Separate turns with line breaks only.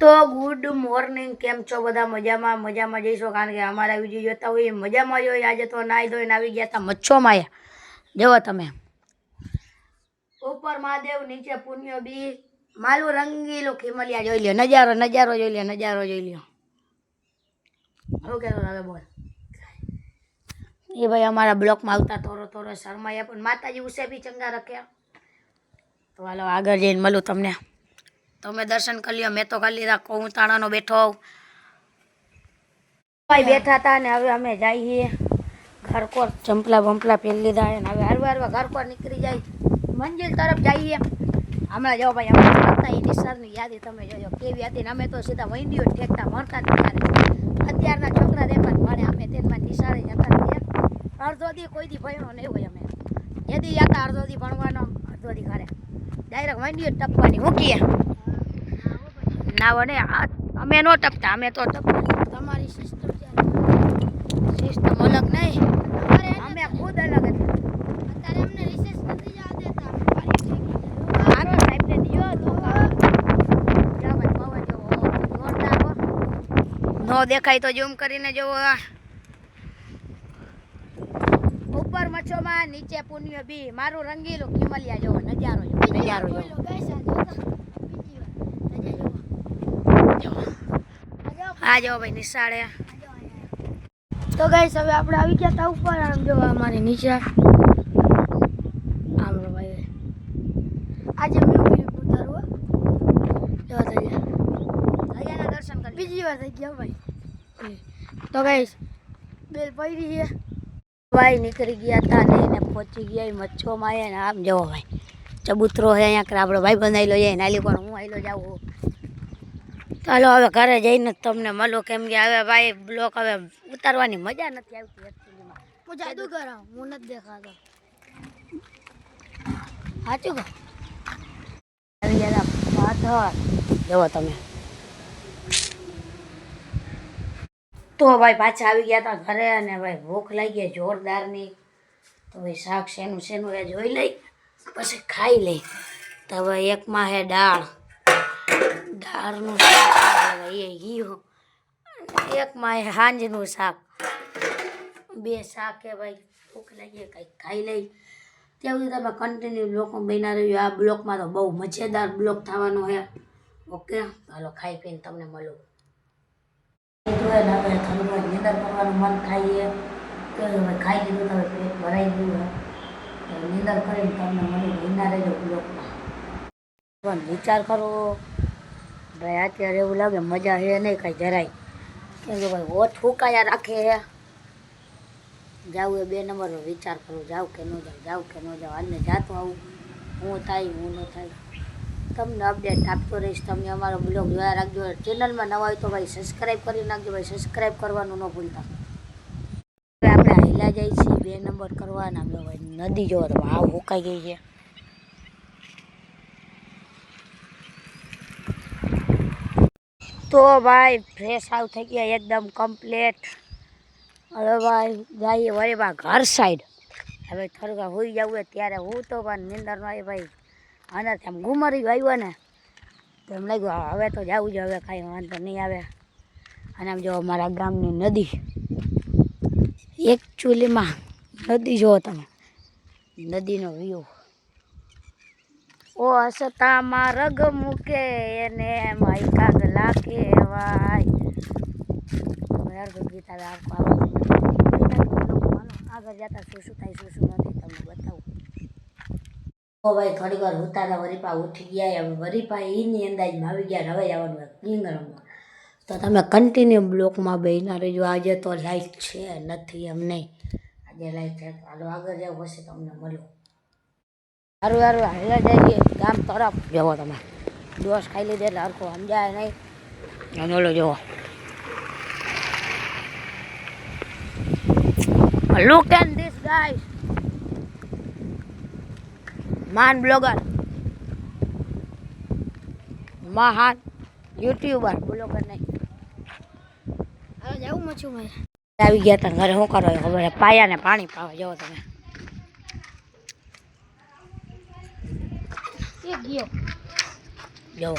તો good morning, કેમ છો બધા? મજામાં જઈશો, કારણ કે અમારા વિડીયો જોતા હોય મજામાં જ હોય. આજે તો નાઈ ધોઈને આવી ગયા હતા મચ્છો માયા. જુઓ તમે, ઉપર મહાદેવ, નીચે પુણ્ય બી, માલું રંગીલું ખીમલિયા જોઈ લ્યો. નજારો જોઈ લ્યો, નજારો જોઈ લ્યો. ઓકે હવે બોલ. એ ભાઈ અમારા બ્લોકમાં આવતા થોડો શરમાયા, પણ માતાજી ઉસે બી ચંગા રખ્યા. તો હાલો આગળ જઈને મળું તમને. તમે દર્શન કરી લ્યો, મેં તો કરી લીધા. કોતાણાનો બેઠો ભાઈ બેઠા હતા ને હવે અમે જઈએ ઘરકોર. ચંપલા બંપલા પહેરી લીધા ને હવે હરવા ઘરકોર નીકળી જાય, મંજિલ તરફ જઈએ. હમણાં જો ભાઈ અમે હતા એ નિસર્ગની યાદી તમે જોજો કેવી હતી ને. અમે તો સીધા વૈંડીઓ ઠેકતા મળતા ત્યારે. અત્યારના છોકરા દેખવા મળે, અમે તેમાં નિશાળે જતા અડધો દી કોઈ દી ભણ્યો નહીં હોય. અમે જેથી જતા અડધો દી ભણવાનો, અડધો દી ઘરે ડાયરેક્ટ વૈંડીઓ ટપવાની મૂકીએ. ના વડે અમે નો ટપતા, અમે તો ટપતા. તમારી સિસ્ટમ સિસ્ટમ અલગ નહીં, અમે ખુદ અલગ હતા. અત્યારે અમને રિસેસ નથી જવા દેતા. મારો સાહેબને દિયો તો જોરદાર નો દેખાય તો ઝૂમ કરીને જોવો. ઉપર મચ્છોમાં, નીચે પુણ્ય બી, મારું રંગીલું ખીમલિયા જોવો. નજારો જોવો. આ જો ભાઈ નિશાળે. તો ગાઈસ હવે આપણે આવી ગયા હતા ઉપર. આમ જો અમારી નીચે આમ ભાઈ આજે મેં ઉતારવું જો દરિયાના દર્શન કરી બીજી વાર થઈ ગયા ભાઈ. તો ગાઈસ બેલ પડી છે ભાઈ, નીકળી ગયા હતા ને એને પહોંચી ગયા મચ્છો માં. ને આમ જવો ભાઈ ચબૂતરો છે અહીંયા. આપણો ભાઈ બંધાઈ લો જાય નાલી પણ હું આવેલો જાઉં. ચાલો હવે ઘરે જઈને તમને મળો, કેમ કે હવે ભાઈ બ્લોક હવે ઉતારવાની મજા નથી આવતી એકચ્યુઅલીમાં. હું જાદુ કરાવું, હું નથી દેખાતો. સાચું કહો. આવી ગયા પાથર જુઓ તમે. તો ભાઈ પાછા આવી ગયા હતા ઘરે અને ભાઈ ભૂખ લાગી જોરદારની. તો ભાઈ શાક શેનું એ જોઈ લઈ પછી ખાઈ લઈ. તો ભાઈ એકમાં હે દાળનું શાક, એ ઘી, એકમાં હાંજનું શાક. બે શાક હે ભાઈ. ભૂખ લાગી કંઈક ખાઈ લઈ. ત્યાં સુધી તમે કન્ટિન્યુ બ્લોકમાં બન્યા રહ્યો. આ બ્લોકમાં તો બહુ મજેદાર બ્લોક થવાનો છે. ઓકે ચાલો ખાઈ પીને તમને મળું. હવે થોડી વાર નિંદર કરવાનું મન થાય તો ખાઈ લીધું, તમે પેટ ભરાઈ ગયું હોય નિંદર કરીને તમને મળું. ભીના રહેજો બ્લોકમાં. પણ વિચાર કરો ભાઈ, અત્યારે એવું લાગે મજા છે નહીં કાંઈ જરાય. કેમ કે ભાઈ હોઠ ફૂંકાયા રાખે છે. જાવું એ 2 નંબરનો વિચાર કરું, જાઉં કે ન જાઉં, આને જાતો આવું, હું થાય હું ન થાય. તમને અપડેટ આપતો રહીશ. તમે અમારો બ્લોગ જોયા રાખજો. ચેનલમાં નવા હોય તો ભાઈ સબસ્ક્રાઈબ કરી નાખજો. ભાઈ સબસ્ક્રાઈબ કરવાનું ન ભૂલતા. હવે આપણે હાઈલા જઈએ છીએ 2 નંબર કરવાના. ભાઈ નદી જોવો તો હાવ ફૂંકાઈ ગઈ છે. તો ભાઈ ફ્રેશ આઉટ થઈ ગયા એકદમ કમ્પ્લીટ. હવે ભાઈ જઈએ વળી બા ઘર સાઈડ. હવે થોડુંક હોઈ જવું ત્યારે હું તો પણ નિંદર ન આવી ભાઈ. અને આમ ઘુમરી આવ્યો ને તો એમ લાગ્યું હવે તો જવું જ, હવે કાંઈ વાંધો નહીં આવે. અને આમ જો અમારા ગામની નદી, એકચ્યુઅલીમાં નદી જુઓ તમે, નદીનો વ્યૂ. ઓ હસતામાં રગ મૂકે એને માઈ કાગલા કહેવાય. ગીત આવે આગળ જતા શું થાય શું નથી તમને બતાવું. ઓ ભાઈ થોડીક વાર ઉતારા વરીપા ઉઠી ગયા. હવે વરીપા એની અંદાજમાં આવી ગયા. હવે જવાનું કિંગ રમવા. તો તમે કન્ટિન્યુ બ્લોકમાં બેસના રહેજો. આજે તો લાઈટ છે નથી એમ નહીં, આજે લાઈટ છે. હાલો આગળ જાવ પછી તમને મળું. સારું હાલ્યા જઈએ ગામ તરફ. જવો તમે દોસ ખાઈ લીધે એટલે હરખું સમજાય નહીં. બોલો જુઓ, look at this guys, મહાન બ્લોગર, મહાન યુટ્યુબર, બ્લોગર નહીં. હવે જવું મચું મારે. આવી ગયા હતા ઘરે. શું કરો ખબર? પાયાને પાણી પાવા. જવો તમે ગયો જવો.